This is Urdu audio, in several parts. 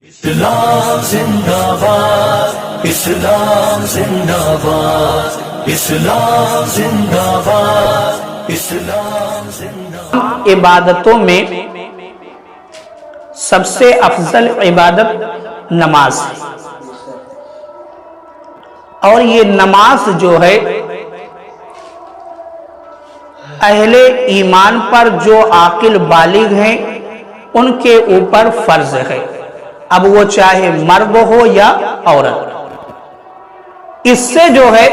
اسلام زندہ باد، اسلام زندہ باد، اسلام زندہ باد، اسلام زندہ باد۔ عبادتوں میں سب سے افضل عبادت نماز ہے، اور یہ نماز جو ہے اہل ایمان پر جو عاقل بالغ ہیں ان کے اوپر فرض ہے، اب وہ چاہے مرد ہو یا عورت۔ اس سے جو ہے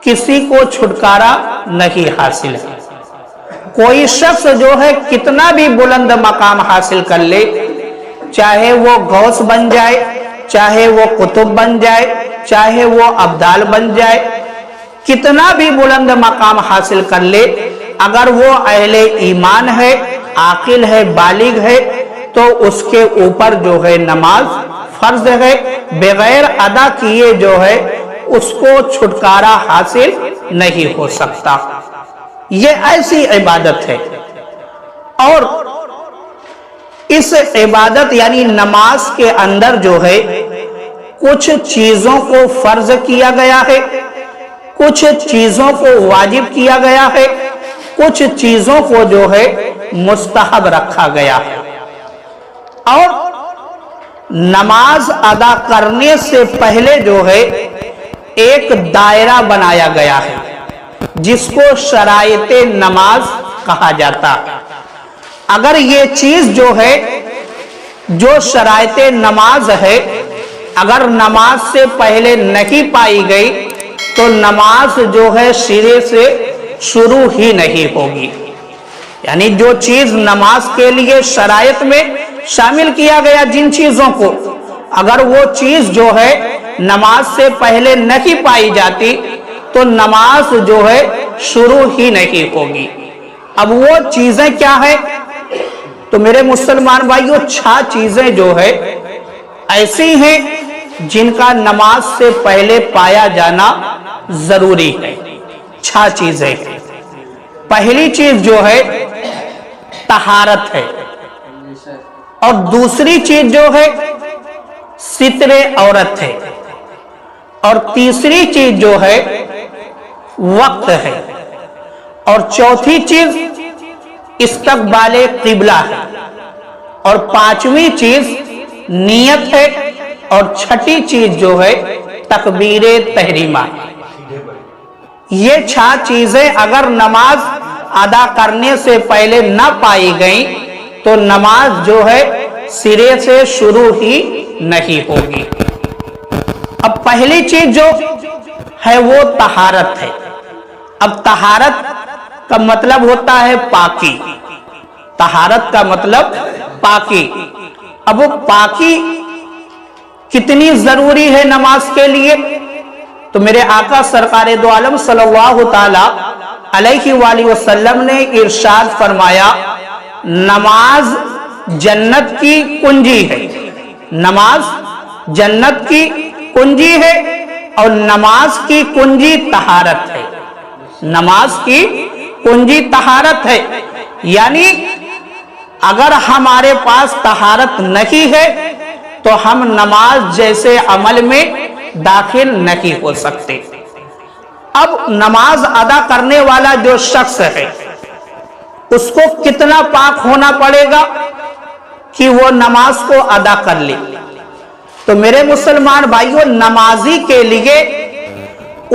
کسی کو چھٹکارا نہیں حاصل ہے۔ کوئی شخص جو ہے کتنا بھی بلند مقام حاصل کر لے، چاہے وہ غوث بن جائے، چاہے وہ قطب بن جائے، چاہے وہ ابدال بن جائے، کتنا بھی بلند مقام حاصل کر لے، اگر وہ اہل ایمان ہے، عاقل ہے، بالغ ہے، تو اس کے اوپر جو ہے نماز فرض ہے، بغیر ادا کیے جو ہے اس کو چھٹکارا حاصل نہیں ہو سکتا۔ یہ ایسی عبادت ہے، اور اس عبادت یعنی نماز کے اندر جو ہے کچھ چیزوں کو فرض کیا گیا ہے، کچھ چیزوں کو واجب کیا گیا ہے، کچھ چیزوں کو جو ہے مستحب رکھا گیا ہے، اور نماز ادا کرنے سے پہلے جو ہے ایک دائرہ بنایا گیا ہے جس کو شرائط نماز کہا جاتا ہے۔ اگر یہ چیز جو ہے جو شرائط نماز ہے اگر نماز سے پہلے نہیں پائی گئی تو نماز جو ہے سرے سے شروع ہی نہیں ہوگی۔ یعنی جو چیز نماز کے لیے شرائط میں شامل کیا گیا جن چیزوں کو، اگر وہ چیز جو ہے نماز سے پہلے نہیں پائی جاتی تو نماز جو ہے شروع ہی نہیں ہوگی۔ اب وہ چیزیں کیا ہے؟ تو میرے مسلمان بھائیوں، 6 چیزیں جو ہے ایسی ہیں جن کا نماز سے پہلے پایا جانا ضروری ہے۔ 6 چیزیں۔ پہلی چیز جو ہے طہارت ہے، اور دوسری چیز جو ہے ستر عورت ہے، اور تیسری چیز جو ہے وقت ہے، اور چوتھی چیز استقبال قبلہ ہے، اور 5ویں چیز نیت ہے، اور 6ٹھی چیز جو ہے تکبیر تحریمہ ہے۔ یہ 6 چیزیں اگر نماز ادا کرنے سے پہلے نہ پائی گئیں تو نماز جو ہے سرے سے شروع ہی نہیں ہوگی۔ اب پہلی چیز جو ہے وہ طہارت ہے۔ اب طہارت کا مطلب ہوتا ہے پاکی، طہارت کا مطلب پاکی۔ اب وہ پاکی کتنی ضروری ہے نماز کے لیے؟ تو میرے آقا سرکار دو عالم صلی اللہ تعالی علیہ وآلہ وسلم نے ارشاد فرمایا، نماز جنت کی کنجی ہے، نماز جنت کی کنجی ہے، اور نماز کی کنجی طہارت ہے، نماز کی کنجی طہارت ہے۔ یعنی اگر ہمارے پاس طہارت نہیں ہے تو ہم نماز جیسے عمل میں داخل نہیں ہو سکتے۔ اب نماز ادا کرنے والا جو شخص ہے اس کو کتنا پاک ہونا پڑے گا کہ وہ نماز کو ادا کر لے؟ تو میرے مسلمان بھائیوں، نمازی کے لیے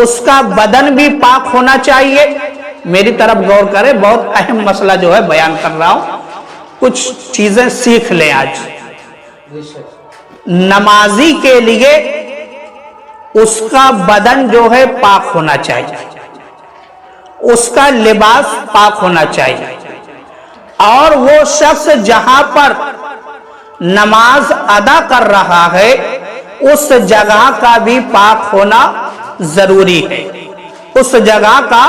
اس کا بدن بھی پاک ہونا چاہیے۔ میری طرف غور کریں، بہت اہم مسئلہ جو ہے بیان کر رہا ہوں، کچھ چیزیں سیکھ لیں آج۔ نمازی کے لیے اس کا بدن جو ہے پاک ہونا چاہیے، اس کا لباس پاک ہونا چاہیے، اور وہ شخص جہاں پر نماز ادا کر رہا ہے اس جگہ کا بھی پاک ہونا ضروری ہے، اس جگہ کا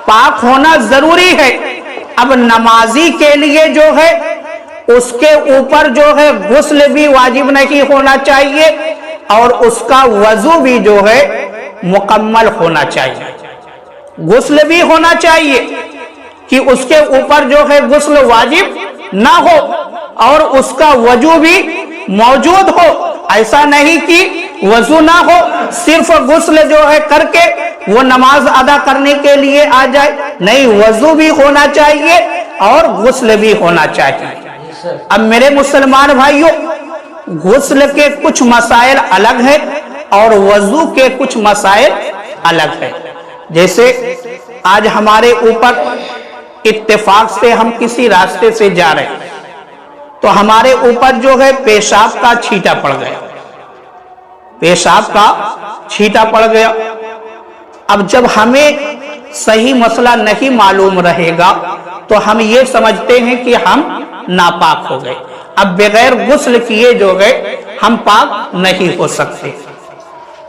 پاک ہونا ضروری ہے۔ اب نمازی کے لیے جو ہے اس کے اوپر جو ہے غسل بھی واجب نہیں ہونا چاہیے، اور اس کا وضو بھی جو ہے مکمل ہونا چاہیے۔ غسل بھی ہونا چاہیے کہ اس کے اوپر جو ہے غسل واجب نہ ہو، اور اس کا وضو بھی موجود ہو، ایسا نہیں کہ وضو نہ ہو، صرف غسل جو ہے کر کے وہ نماز ادا کرنے کے لیے آ جائے، نہیں، وضو بھی ہونا چاہیے اور غسل بھی ہونا چاہیے۔ اب میرے مسلمان بھائیوں، غسل کے کچھ مسائل الگ ہیں اور وضو کے کچھ مسائل الگ ہیں۔ جیسے آج ہمارے اوپر اتفاق سے ہم کسی راستے سے جا رہے ہیں تو ہمارے اوپر جو ہے پیشاب کا چھینٹا پڑ گیا، پیشاب کا چھینٹا پڑ گیا۔ اب جب ہمیں صحیح مسئلہ نہیں معلوم رہے گا تو ہم یہ سمجھتے ہیں کہ ہم ناپاک ہو گئے، اب بغیر غسل کیے جو گئے ہم پاک نہیں ہو سکتے۔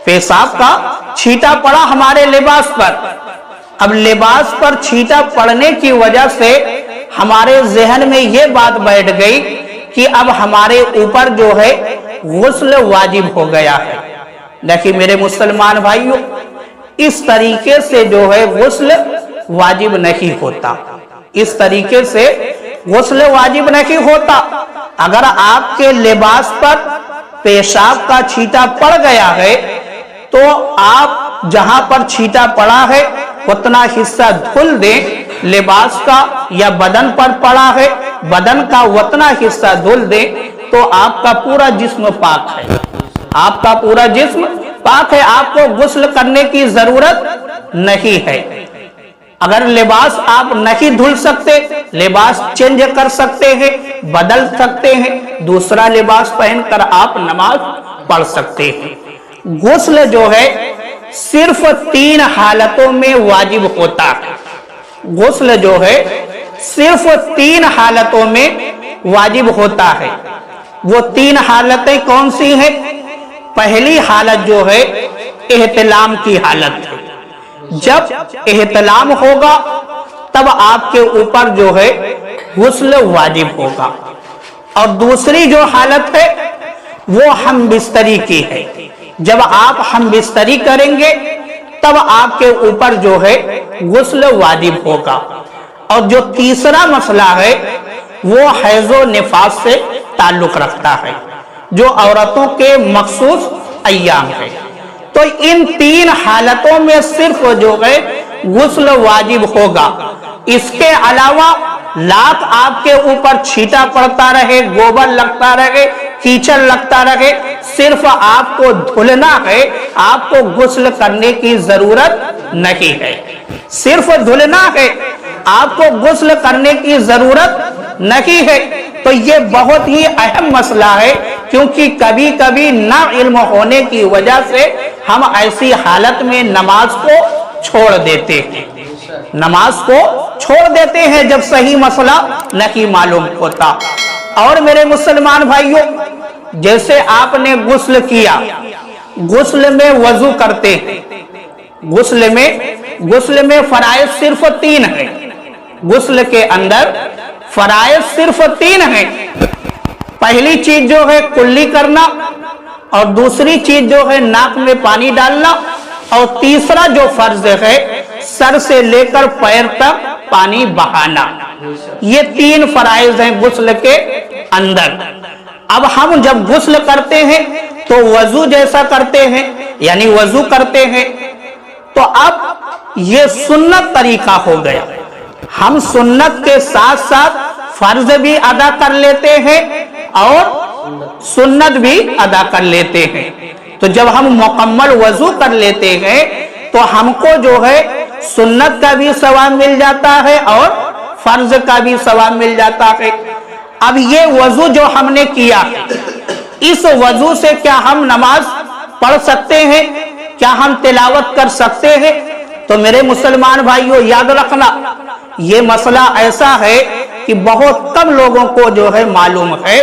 پیشاب کا چھینٹا پڑا ہمارے لباس پر، اب لباس پر چھینٹا پڑنے کی وجہ سے ہمارے ذہن میں یہ بات بیٹھ گئی کہ اب ہمارے اوپر جو ہے غسل واجب ہو گیا ہے۔ لیکن میرے مسلمان بھائیوں، اس طریقے سے جو ہے غسل واجب نہیں ہوتا، اس طریقے سے غسل واجب نہیں ہوتا۔ اگر آپ کے لباس پر پیشاب کا چھینٹا پڑ گیا ہے تو آپ جہاں پر چھینٹا پڑا ہے اتنا حصہ دھل دیں، لباس کا یا بدن پر پڑا ہے بدن کا اتنا حصہ دھل دیں تو آپ کا پورا جسم پاک ہے، آپ کا پورا جسم پاک ہے، آپ کو غسل کرنے کی ضرورت نہیں ہے۔ اگر لباس آپ نہیں دھل سکتے، لباس چینج کر سکتے ہیں، بدل سکتے ہیں، دوسرا لباس پہن کر آپ نماز پڑھ سکتے ہیں۔ غسل جو ہے صرف 3 حالتوں میں واجب ہوتا ہے، غسل جو ہے صرف 3 حالتوں میں واجب ہوتا ہے۔ وہ 3 حالتیں کون سی ہیں؟ پہلی حالت جو ہے احتلام کی حالت ہے، جب احتلام ہوگا تب آپ کے اوپر جو ہے غسل واجب ہوگا۔ اور دوسری جو حالت ہے وہ ہم بستری کی ہے، جب آپ ہم بستری کریں گے تب آپ کے اوپر جو ہے غسل واجب ہوگا۔ اور جو تیسرا مسئلہ ہے وہ حیض و نفاس سے تعلق رکھتا ہے، جو عورتوں کے مخصوص ایام ہے۔ تو ان 3 حالتوں میں صرف جو ہے غسل واجب ہوگا۔ اس کے علاوہ لاکھ آپ کے اوپر چھینٹا پڑتا رہے، گوبر لگتا رہے، کیچڑ لگتا رہے، صرف آپ کو دھلنا ہے، آپ کو غسل کرنے کی ضرورت نہیں ہے، صرف دھلنا ہے، آپ کو غسل کرنے کی ضرورت نہیں ہے۔ تو یہ بہت ہی اہم مسئلہ ہے، کیونکہ کبھی کبھی نہ علم ہونے کی وجہ سے ہم ایسی حالت میں نماز کو چھوڑ دیتے ہیں، نماز کو چھوڑ دیتے ہیں جب صحیح مسئلہ نہیں معلوم ہوتا۔ اور میرے مسلمان بھائیوں، جیسے آپ نے غسل کیا، غسل میں وضو کرتے ہیں، غسل میں فرائض صرف 3 ہیں، غسل کے اندر فرائض صرف 3 ہیں۔ پہلی چیز جو ہے کلی کرنا، اور دوسری چیز جو ہے ناک میں پانی ڈالنا، اور تیسرا جو فرض ہے سر سے لے کر پیر تک پانی بہانا۔ یہ 3 فرائض ہیں غسل کے اندر۔ اب ہم جب غسل کرتے ہیں تو وضو جیسا کرتے ہیں، یعنی وضو کرتے ہیں، تو اب یہ سنت طریقہ ہو گیا، ہم سنت کے ساتھ ساتھ فرض بھی ادا کر لیتے ہیں اور سنت بھی ادا کر لیتے ہیں۔ تو جب ہم مکمل وضو کر لیتے ہیں تو ہم کو جو ہے سنت کا بھی ثواب مل جاتا ہے اور فرض کا بھی ثواب مل جاتا ہے۔ اب یہ وضو جو ہم نے کیا، اس وضو سے کیا ہم نماز پڑھ سکتے ہیں؟ کیا ہم تلاوت کر سکتے ہیں؟ تو میرے مسلمان بھائیوں یاد رکھنا، یہ مسئلہ ایسا ہے کہ بہت کم لوگوں کو جو ہے معلوم ہے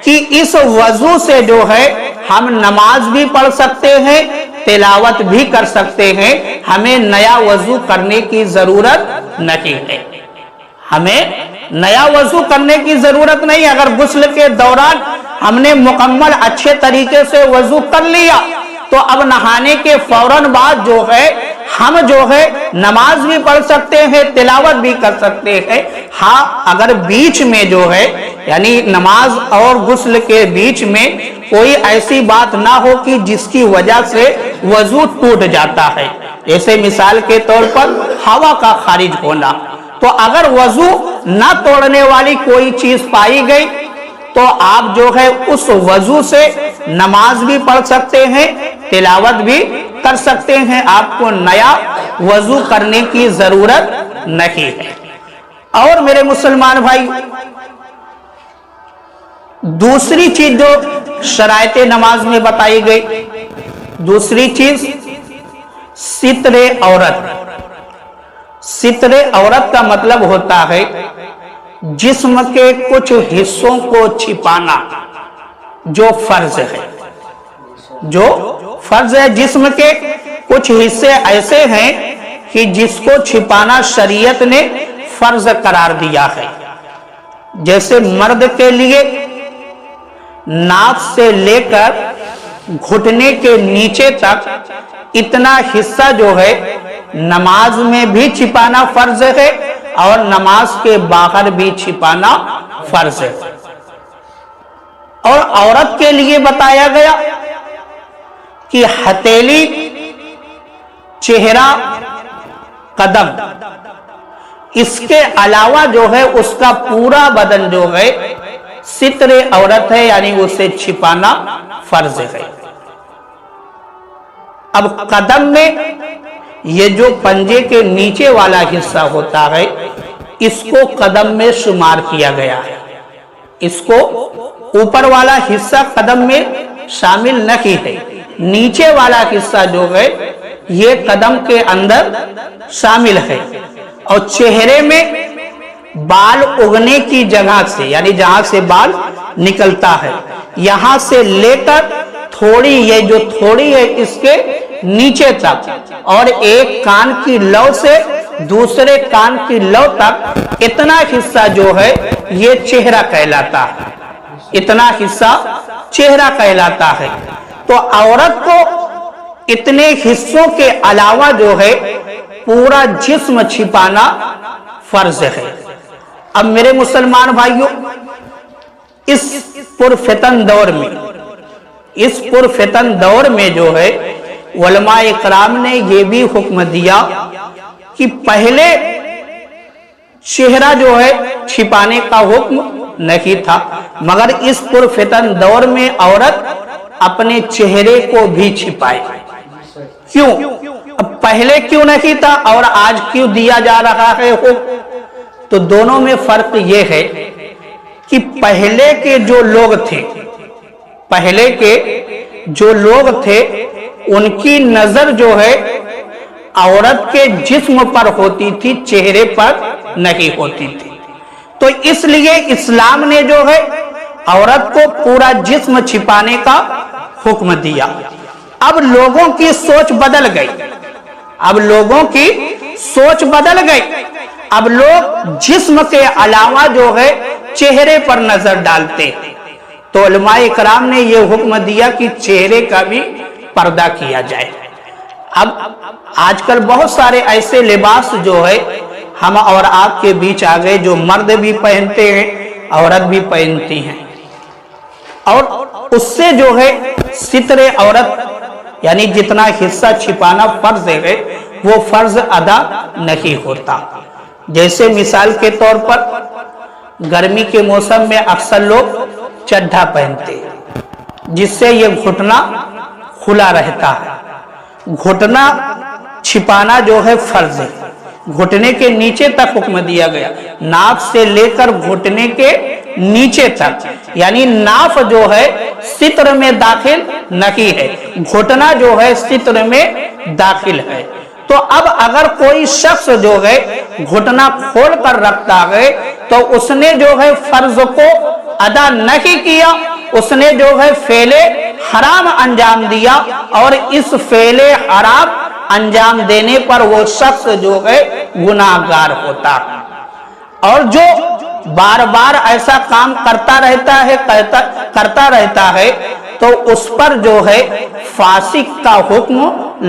کہ اس وضو سے جو ہے ہم نماز بھی پڑھ سکتے ہیں، تلاوت بھی کر سکتے ہیں، ہمیں نیا وضو کرنے کی ضرورت نہیں ہے، ہمیں نیا وضو کرنے کی ضرورت نہیں۔ اگر غسل کے دوران ہم نے مکمل اچھے طریقے سے وضو کر لیا تو اب نہانے کے فوراً بعد جو ہے ہم جو ہے نماز بھی پڑھ سکتے ہیں، تلاوت بھی کر سکتے ہیں۔ ہاں اگر بیچ میں جو ہے یعنی نماز اور غسل کے بیچ میں کوئی ایسی بات نہ ہو کہ جس کی وجہ سے وضو ٹوٹ جاتا ہے، جیسے مثال کے طور پر ہوا کا خارج ہونا، تو اگر وضو نہ توڑنے والی کوئی چیز پائی گئی تو آپ جو ہے اس وضو سے نماز بھی پڑھ سکتے ہیں، تلاوت بھی کر سکتے ہیں، آپ کو نیا وضو کرنے کی ضرورت نہیں ہے۔ اور میرے مسلمان بھائی، دوسری چیز جو شرائط نماز میں بتائی گئی، دوسری چیز ستر عورت۔ ستر عورت کا مطلب ہوتا ہے جسم کے کچھ حصوں کو چھپانا، جو فرض ہے، جو فرض ہے۔ جسم کے کچھ حصے ایسے ہیں کہ جس کو چھپانا شریعت نے فرض قرار دیا ہے، جیسے مرد کے لیے ناک سے لے کر گھٹنے کے نیچے تک اتنا حصہ جو ہے نماز میں بھی چھپانا فرض ہے اور نماز کے باہر بھی چھپانا فرض ہے۔ اور عورت کے لیے بتایا گیا کہ ہتھیلی، چہرہ، قدم، اس کے علاوہ جو ہے اس کا پورا بدن جو ہے ستر عورت ہے، یعنی اسے چھپانا فرض ہے۔ اب قدم میں یہ جو پنجے کے نیچے والا حصہ ہوتا ہے، اس کو قدم میں شمار کیا گیا ہے، اس کو اوپر والا حصہ قدم میں شامل نہیں ہے، نیچے والا حصہ جو ہے یہ قدم کے اندر شامل ہے۔ اور چہرے میں بال اگنے کی جگہ سے، یعنی جہاں سے بال نکلتا ہے، یہاں سے لے کر تھوڑی، یہ جو تھوڑی ہے اس کے نیچے تک، اور ایک کان کی لو سے دوسرے کان کی لو تک اتنا حصہ جو ہے یہ چہرہ کہلاتا ہے، اتنا حصہ چہرہ کہلاتا ہے۔ تو عورت کو اتنے حصوں کے علاوہ جو ہے پورا جسم چھپانا فرض ہے۔ اب میرے مسلمان بھائیوں، اس پرفتن دور میں جو ہے علماء اکرام نے یہ بھی حکم دیا کہ پہلے چہرہ جو ہے چھپانے کا حکم نہیں تھا، مگر اس پرفتن دور میں عورت اپنے چہرے کو بھی چھپائے۔ کیوں؟ اب پہلے کیوں نہیں تھا اور آج کیوں دیا جا رہا ہے حکم؟ تو دونوں میں فرق یہ ہے کہ پہلے کے جو لوگ تھے ان کی نظر جو ہے عورت کے جسم پر ہوتی تھی، چہرے پر نہیں ہوتی تھی۔ تو اس لیے اسلام نے جو ہے عورت کو پورا جسم چھپانے کا حکم دیا۔ اب لوگوں کی سوچ بدل گئی، اب لوگ جسم کے علاوہ جو ہے چہرے پر نظر ڈالتے ہیں، تو علماء کرام نے یہ حکم دیا کہ چہرے کا بھی پردہ کیا جائے۔ اب آج کل بہت سارے ایسے لباس جو ہے ہم اور آپ کے بیچ آ گئے، جو مرد بھی پہنتے ہیں، عورت بھی پہنتی ہیں، اور اس سے جو ہے ستر عورت یعنی جتنا حصہ چھپانا فرض ہے وہ فرض ادا نہیں ہوتا۔ جیسے مثال کے طور پر گرمی کے موسم میں اکثر لوگ چڈھا پہنتے ہیں، جس سے یہ گھٹنا کھلا رہتا ہے۔ گھٹنا چھپانا جو ہے فرض ہے، گھٹنے کے نیچے تک حکم دیا گیا، ناف سے لے کر گھٹنے کے نیچے تک، یعنی ناف جو ہے ستر میں داخل نہیں ہے، گھٹنا جو ہے ستر میں داخل ہے۔ تو اب اگر کوئی شخص جو ہے گھٹنا کھول کر رکھتا ہے تو اس نے جو ہے فرض کو ادا نہیں کیا، اس نے جو ہے فعل حرام انجام دیا، اور اس فعل حرام انجام دینے پر وہ شخص جو ہے گناہگار ہوتا ہے۔ اور جو بار بار ایسا کام کرتا رہتا ہے تو اس پر جو ہے فاسق کا حکم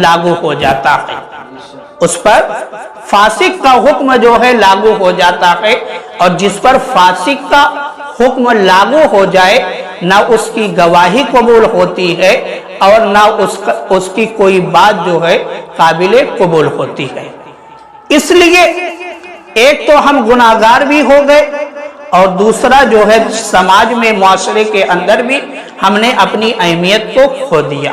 لاگو ہو جاتا ہے۔ اس پر فاسق کا حکم جو ہے لاگو ہو جاتا ہے، اور جس پر فاسق کا حکم لاگو ہو جائے نہ اس کی گواہی قبول ہوتی ہے اور نہ اس کی کوئی بات جو ہے قابل قبول ہوتی ہے۔ اس لیے ایک تو ہم گناہگار بھی ہو گئے، اور دوسرا جو ہے سماج میں معاشرے کے اندر بھی ہم نے اپنی اہمیت کو کھو دیا۔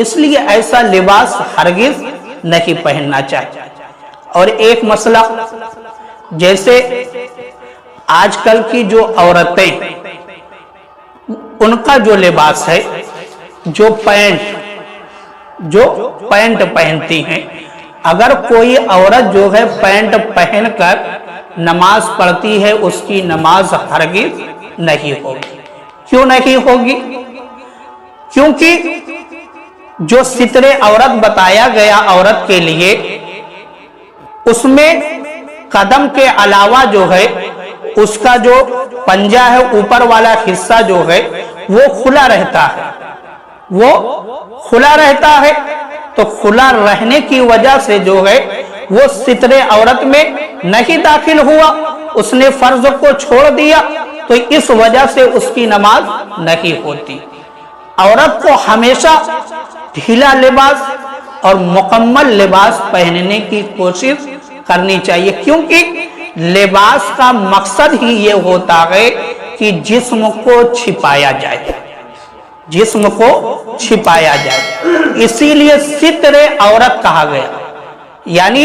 اس لیے ایسا لباس ہرگز نہیں پہننا چاہیے۔ اور ایک مسئلہ، جیسے آج کل کی جو عورتیں، ان کا جو لباس ہے، جو پینٹ پہنتی ہیں، اگر کوئی عورت جو ہے پینٹ پہن کر نماز پڑھتی ہے، اس کی نماز ہرگز نہیں ہوگی۔ کیوں نہیں ہوگی؟ کیونکہ جو ستر عورت بتایا گیا عورت کے لیے، اس میں قدم کے علاوہ جو ہے اس کا جو پنجہ ہے، اوپر والا حصہ جو ہے وہ کھلا رہتا ہے، وہ کھلا رہتا ہے۔ تو کھلا رہنے کی وجہ سے جو ہے وہ ستر عورت میں نہیں داخل ہوا، اس نے فرض کو چھوڑ دیا، تو اس وجہ سے اس کی نماز نہیں ہوتی۔ عورت کو ہمیشہ ڈھیلا لباس اور مکمل لباس پہننے کی کوشش کرنی چاہیے، کیونکہ لباس کا مقصد ہی یہ ہوتا ہے کہ جسم کو چھپایا جائے، جسم کو چھپایا جائے۔ اسی لیے ستر عورت کہا گیا، یعنی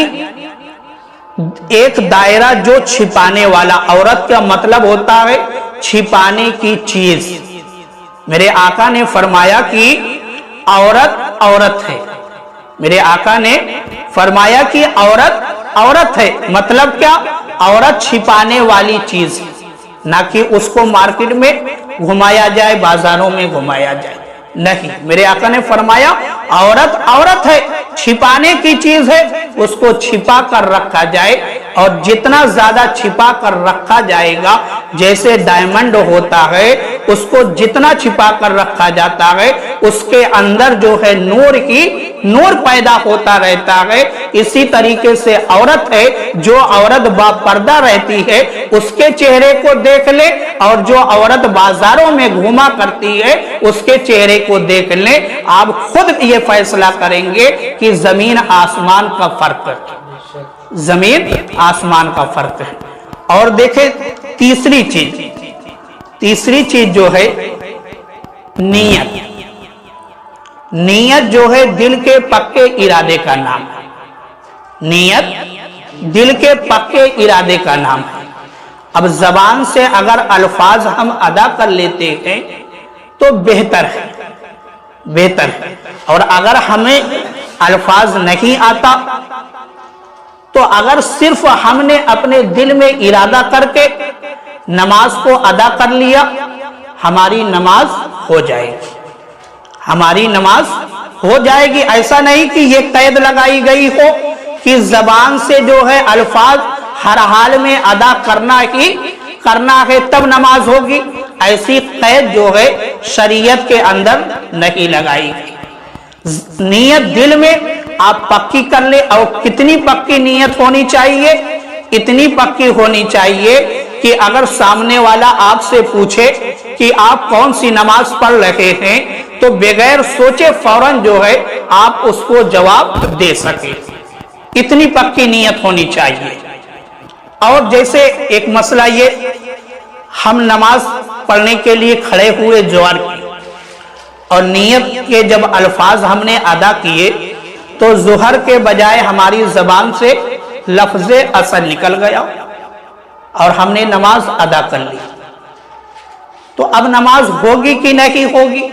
ایک دائرہ جو چھپانے والا۔ عورت کا مطلب ہوتا ہے چھپانے کی چیز۔ میرے آقا نے فرمایا کہ عورت عورت ہے، میرے آقا نے فرمایا کہ عورت عورت ہے، مطلب کیا؟ عورت چھپانے والی چیز، نہ کہ اس کو مارکیٹ میں گھمایا جائے، بازاروں میں گھمایا جائے، نہیں۔ میرے آقا نے فرمایا عورت عورت ہے، چھپانے کی چیز ہے، اس کو چھپا کر رکھا جائے، اور جتنا زیادہ چھپا کر رکھا جائے گا، جیسے ڈائمنڈ ہوتا ہے، اس کو جتنا چھپا کر رکھا جاتا ہے اس کے اندر جو ہے نور پیدا ہوتا رہتا ہے۔ اسی طریقے سے عورت ہے، جو عورت با پردہ رہتی ہے اس کے چہرے کو دیکھ لے، اور جو عورت بازاروں میں گھوما کرتی ہے اس کے چہرے کو دیکھ لیں، آپ خود یہ فیصلہ کریں گے کہ زمین آسمان کا فرق ہے، زمین آسمان کا فرق ہے۔ اور دیکھیں تیسری چیز جو ہے نیت۔ نیت جو ہے دل کے پکے ارادے کا نام ہے، نیت دل کے پکے ارادے کا نام ہے۔ اب زبان سے اگر الفاظ ہم ادا کر لیتے ہیں تو بہتر ہے، اور اگر ہمیں الفاظ نہیں آتا تو اگر صرف ہم نے اپنے دل میں ارادہ کر کے نماز کو ادا کر لیا، ہماری نماز ہو جائے گی، ہماری نماز ہو جائے گی۔ ایسا نہیں کہ یہ قید لگائی گئی ہو کہ زبان سے جو ہے الفاظ ہر حال میں ادا کرنا ہے تب نماز ہوگی، ایسی قید جو ہے شریعت کے اندر نہیں لگائی گئی۔ نیت دل میں آپ پکی کر لیں، اور کتنی پکی نیت ہونی چاہیے؟ اتنی پکی ہونی چاہیے کہ اگر سامنے والا آپ سے پوچھے کہ آپ کون سی نماز پڑھ رہے ہیں تو بغیر سوچے فوراً جو ہے آپ اس کو جواب دے سکیں، اتنی پکی نیت ہونی چاہیے۔ اور جیسے ایک مسئلہ یہ، ہم نماز پڑھنے کے لیے کھڑے ہوئے جوہر کی، اور نیت کے جب الفاظ ہم نے ادا کیے تو ظہر کے بجائے ہماری زبان سے لفظ اصل نکل گیا اور ہم نے نماز ادا کر لی، تو اب نماز ہوگی کہ نہیں ہوگی؟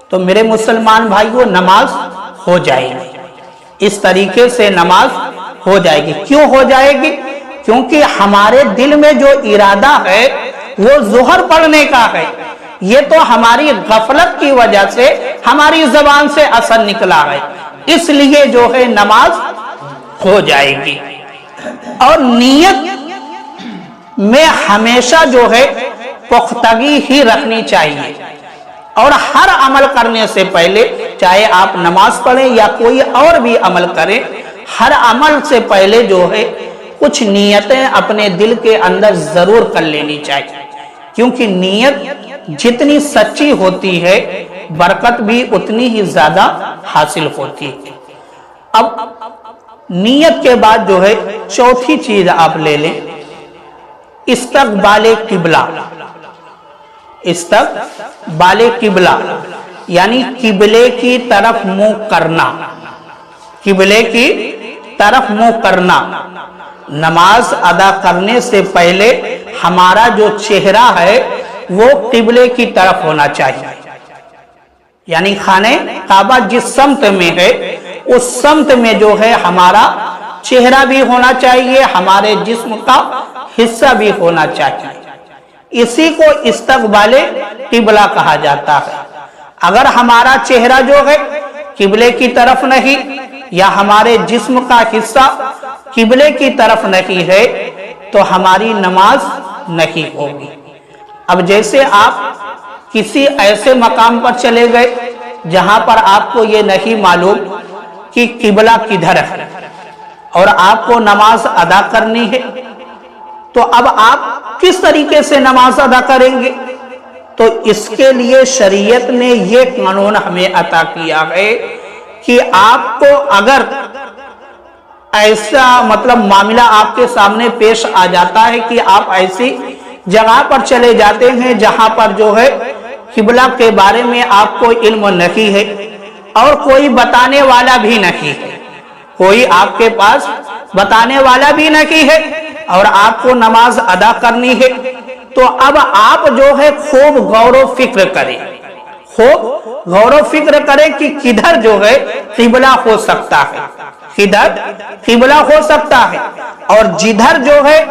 تو میرے مسلمان بھائیوں، نماز ہو جائے گی، اس طریقے سے نماز ہو جائے گی۔ کیوں ہو جائے گی؟ کیونکہ ہمارے دل میں جو ارادہ ہے وہ ظہر پڑھنے کا ہے، یہ تو ہماری غفلت کی وجہ سے ہماری زبان سے اثر نکلا ہے، اس لیے جو ہے نماز ہو جائے گی۔ اور نیت میں ہمیشہ جو ہے پختگی ہی رکھنی چاہیے، اور ہر عمل کرنے سے پہلے، چاہے آپ نماز پڑھیں یا کوئی اور بھی عمل کریں، ہر عمل سے پہلے جو ہے کچھ نیتیں اپنے دل کے اندر ضرور کر لینی چاہیے، کیونکہ نیت جتنی سچی ہوتی ہے برکت بھی اتنی ہی زیادہ حاصل ہوتی ہے۔ اب نیت کے بعد جو ہے چوتھی چیز آپ لے لیں، استقبال قبلہ۔ استقبال قبلہ یعنی قبلے کی طرف منہ کرنا، قبلے کی طرف منہ کرنا۔ نماز ادا کرنے سے پہلے ہمارا جو چہرہ ہے وہ قبلے کی طرف ہونا چاہیے، یعنی خانہ کعبہ جس سمت میں ہے اس سمت میں جو ہے ہمارا چہرہ بھی ہونا چاہیے، ہمارے جسم کا حصہ بھی ہونا چاہیے۔ اسی کو استقبال قبلہ کہا جاتا ہے۔ اگر ہمارا چہرہ جو ہے قبلے کی طرف نہیں یا ہمارے جسم کا حصہ قبلے کی طرف نہیں ہے تو ہماری نماز نہیں ہوگی۔ اب جیسے آپ کسی ایسے مقام پر چلے گئے جہاں پر آپ کو یہ نہیں معلوم کہ قبلہ کدھر ہے اور آپ کو نماز ادا کرنی ہے، تو اب آپ کس طریقے سے نماز ادا کریں گے؟ تو اس کے لیے شریعت نے یہ قانون ہمیں عطا کیا ہے کہ آپ کو اگر ایسا معاملہ آپ کے سامنے پیش آ جاتا ہے کہ آپ ایسی جگہ پر چلے جاتے ہیں جہاں پر جو ہے قبلہ کے بارے میں آپ کو علم نہیں ہے اور کوئی بتانے والا بھی نہیں ہے، کوئی آپ کے پاس بتانے والا بھی نہیں ہے اور آپ کو نماز ادا کرنی ہے، تو اب آپ جو ہے خوب غور و فکر کریں، خوب غور و فکر کریں کہ کدھر جو ہے قبلہ ہو سکتا ہے، کدھر قبلہ ہو سکتا ہے، اور جدھر جو ہے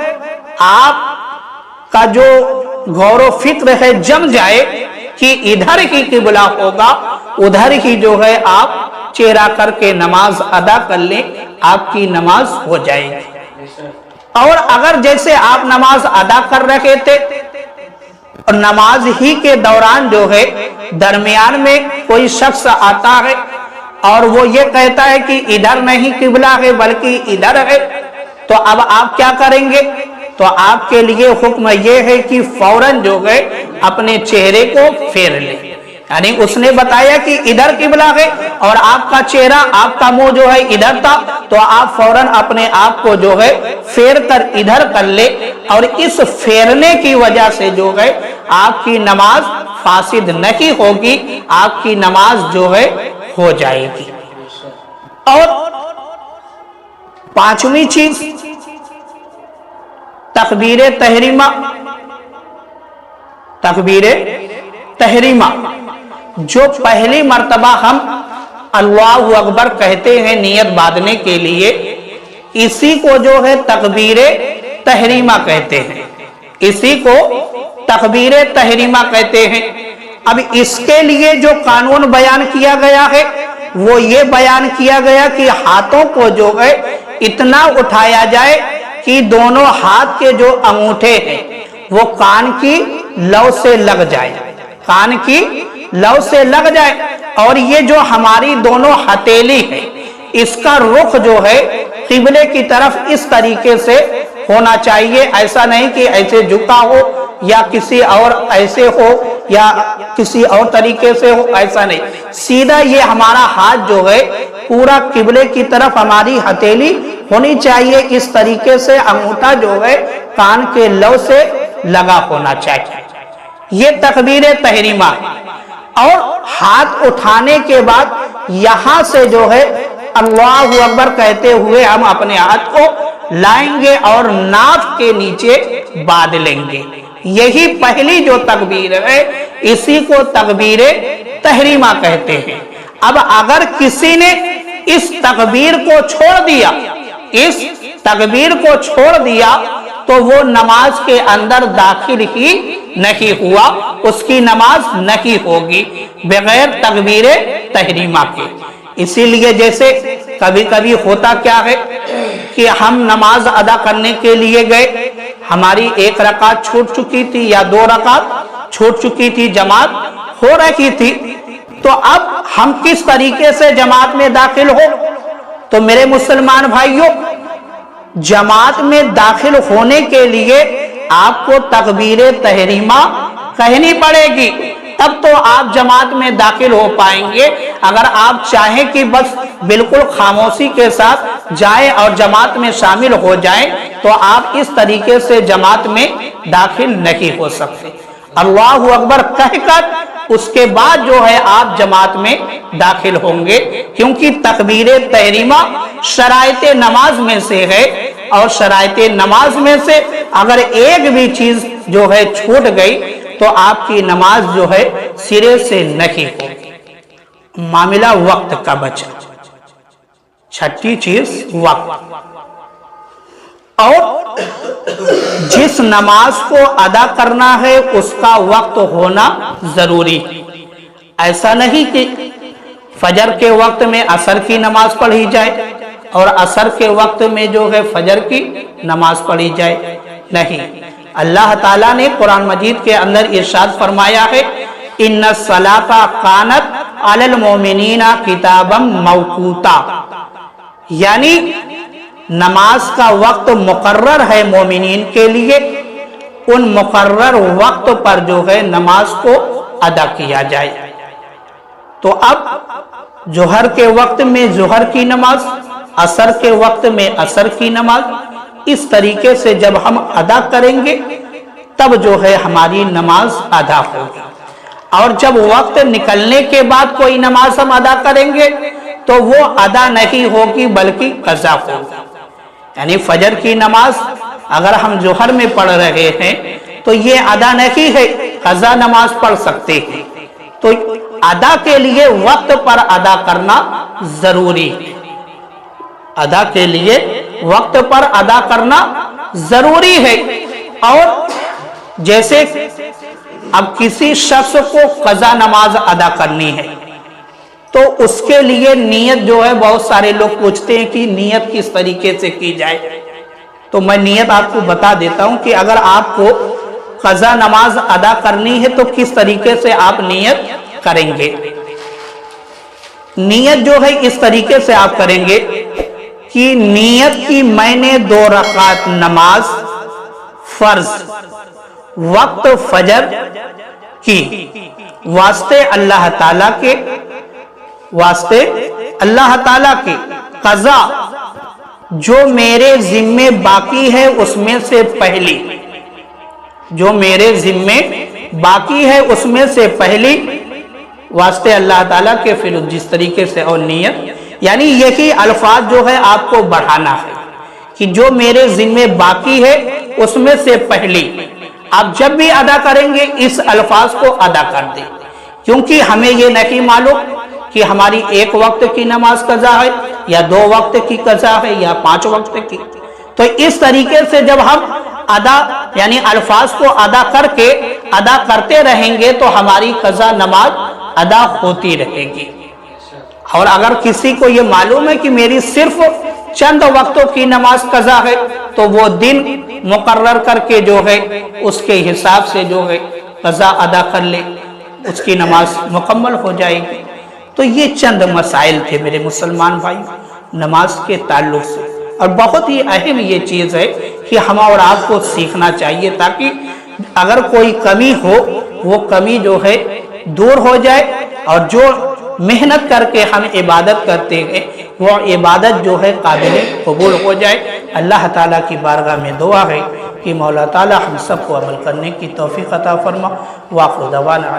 آپ کا جو غور و فکر ہے جم جائے کہ ادھر ہی قبلہ ہوگا، ادھر ہی جو ہے آپ چہرہ کر کے نماز ادا کر لیں، آپ کی نماز ہو جائے گی۔ اور اگر جیسے آپ نماز ادا کر رہے تھے اور نماز ہی کے دوران جو ہے درمیان میں کوئی شخص آتا ہے اور وہ یہ کہتا ہے کہ ادھر نہیں قبلہ ہے بلکہ ادھر ہے، تو اب آپ کیا کریں گے؟ تو آپ کے لیے حکم یہ ہے کہ فوراً جو ہے اپنے چہرے کو پھیر لیں، یعنی اس نے بتایا کہ ادھر قبلہ ہے اور آپ کا چہرہ آپ کا منہ جو ہے ادھر تھا، تو آپ فوراً اپنے آپ کو جو ہے پھیر کر ادھر کر لے، اور اس پھیرنے کی وجہ سے جو ہے آپ کی نماز فاسد نہیں ہوگی، آپ کی نماز جو ہے ہو جائے گی۔ اور پانچویں چیز تکبیر تحریمہ۔ تکبیر تحریمہ جو پہلی مرتبہ ہم اللہ اکبر کہتے ہیں نیت باندھنے کے لیے، اسی کو جو ہے تکبیر تحریمہ کہتے ہیں، اسی کو تکبیر تحریمہ کہتے ہیں۔ اب اس کے لیے جو قانون بیان کیا گیا ہے وہ یہ بیان کیا گیا کہ ہاتھوں کو جو ہے اتنا اٹھایا جائے کہ دونوں ہاتھ کے جو انگوٹھے ہیں وہ کان کی لو سے لگ جائے، کان کی لو سے لگ جائے، اور یہ جو ہماری دونوں ہتھیلی ہے اس کا رخ جو ہے قبلے کی طرف اس طریقے سے ہونا چاہیے، ایسا نہیں کہ ایسے جھکا ہو یا کسی اور ایسے ہو یا کسی اور طریقے سے ہو، ایسا نہیں، سیدھا یہ ہمارا ہاتھ جو ہے پورا قبلے کی طرف ہماری ہتھیلی ہونی چاہیے، اس طریقے سے انگوٹھا جو ہے کان کے لو سے لگا ہونا چاہیے، یہ تکبیر تحریمہ۔ اور ہاتھ اٹھانے کے بعد یہاں سے جو ہے اللہ اکبر کہتے ہوئے ہم اپنے ہاتھ کو لائیں گے اور ناف کے نیچے باندھ لیں گے، یہی پہلی جو تکبیر ہے اسی کو تکبیر تحریمہ کہتے ہیں۔ اب اگر کسی نے اس تکبیر کو چھوڑ دیا، اس تکبیر کو چھوڑ دیا تو وہ نماز کے اندر داخل ہی نہیں ہوا، اس کی نماز نہیں ہوگی بغیر تکبیر تحریمہ کے۔ اسی لیے جیسے کبھی کبھی ہوتا کیا ہے کہ ہم نماز ادا کرنے کے لیے گئے، ہماری ایک رکعت چھوٹ چکی تھی یا دو رکعت چھوٹ چکی تھی، جماعت ہو رہی تھی، تو اب ہم کس طریقے سے جماعت میں داخل ہو؟ تو میرے مسلمان بھائیوں، جماعت میں داخل ہونے کے لیے آپ کو تکبیر تحریمہ کہنی پڑے گی، تب تو آپ جماعت میں داخل ہو پائیں گے۔ اگر آپ چاہیں کہ بس بالکل خاموشی کے ساتھ جائیں اور جماعت میں شامل ہو جائیں تو آپ اس طریقے سے جماعت میں داخل نہیں ہو سکتے۔ اللہ اکبر کہہ کر اس کے بعد جو ہے آپ جماعت میں داخل ہوں گے، کیونکہ تکبیر تحریمہ شرائط نماز میں سے ہے، اور شرائط نماز میں سے اگر ایک بھی چیز جو ہے چھوٹ گئی تو آپ کی نماز جو ہے سرے سے نہیں ہوگی۔ معاملہ وقت کا بچا، چھٹی چیز وقت، اور جس نماز کو ادا کرنا ہے اس کا وقت ہونا ضروری۔ ایسا نہیں کہ فجر کے وقت میں عصر کی نماز پڑھی جائے اور عصر کے وقت میں جو ہے فجر کی نماز پڑھی جائے، نہیں۔ اللہ تعالیٰ نے قرآن مجید کے اندر ارشاد فرمایا ہے، ان الصلاۃ کانت علی المؤمنین کتابا موقوتا، یعنی نماز کا وقت مقرر ہے مومنین کے لیے، ان مقرر وقت پر جو ہے نماز کو ادا کیا جائے۔ تو اب ظہر کے وقت میں ظہر کی نماز، عصر کے وقت میں عصر کی نماز، اس طریقے سے جب ہم ادا کریں گے تب جو ہے ہماری نماز ادا ہوگی۔ اور جب وقت نکلنے کے بعد کوئی نماز ہم ادا کریں گے تو وہ ادا نہیں ہوگی بلکہ قضا ہوگی۔ یعنی فجر کی نماز اگر ہم ظہر میں پڑھ رہے ہیں تو یہ ادا نہیں ہے، قضا نماز پڑھ سکتے ہیں۔ تو ادا کے لیے وقت پر ادا کرنا ضروری، ادا کے لیے وقت پر ادا کرنا ضروری ہے۔ اور جیسے اب کسی شخص کو قضا نماز ادا کرنی ہے تو اس کے لیے نیت جو ہے، بہت سارے لوگ پوچھتے ہیں کہ نیت کس طریقے سے کی جائے، تو میں نیت آپ کو بتا دیتا ہوں کہ اگر آپ کو قضا نماز ادا کرنی ہے تو کس طریقے سے آپ نیت کریں گے۔ نیت جو ہے اس طریقے سے آپ کریں گے کہ نیت کی میں نے 2 رکعت نماز فرض وقت فجر کی، واسطے اللہ تعالیٰ کے، واسطے اللہ تعالیٰ کے، قضا جو میرے ذمے باقی ہے اس میں سے پہلی، جو میرے ذمے باقی ہے اس میں سے پہلی، واسطے اللہ تعالیٰ کے، پھر جس طریقے سے اور نیت، یعنی یہی الفاظ جو ہے آپ کو بڑھانا ہے کہ جو میرے ذمے باقی ہے اس میں سے پہلی۔ آپ جب بھی ادا کریں گے اس الفاظ کو ادا کر دیں، کیونکہ ہمیں یہ نہیں معلوم کہ ہماری 1 وقت کی نماز قضا ہے یا 2 وقت کی قضا ہے یا 5 وقت کی۔ تو اس طریقے سے جب ہم ادا یعنی الفاظ کو ادا کر کے ادا کرتے رہیں گے تو ہماری قضا نماز ادا ہوتی رہے گی۔ اور اگر کسی کو یہ معلوم ہے کہ میری صرف چند وقتوں کی نماز قضا ہے تو وہ دن مقرر کر کے جو ہے اس کے حساب سے جو ہے قضا ادا کر لے، اس کی نماز مکمل ہو جائے گی۔ تو یہ چند مسائل تھے میرے مسلمان بھائی نماز کے تعلق سے، اور بہت ہی اہم یہ چیز ہے کہ ہم اور آپ کو سیکھنا چاہیے تاکہ اگر کوئی کمی ہو وہ کمی جو ہے دور ہو جائے، اور جو محنت کر کے ہم عبادت کرتے ہیں وہ عبادت جو ہے قابل قبول ہو جائے۔ اللہ تعالیٰ کی بارگاہ میں دعا ہے کہ مولا تعالیٰ ہم سب کو عمل کرنے کی توفیق عطا فرما۔ وآخر دعوانا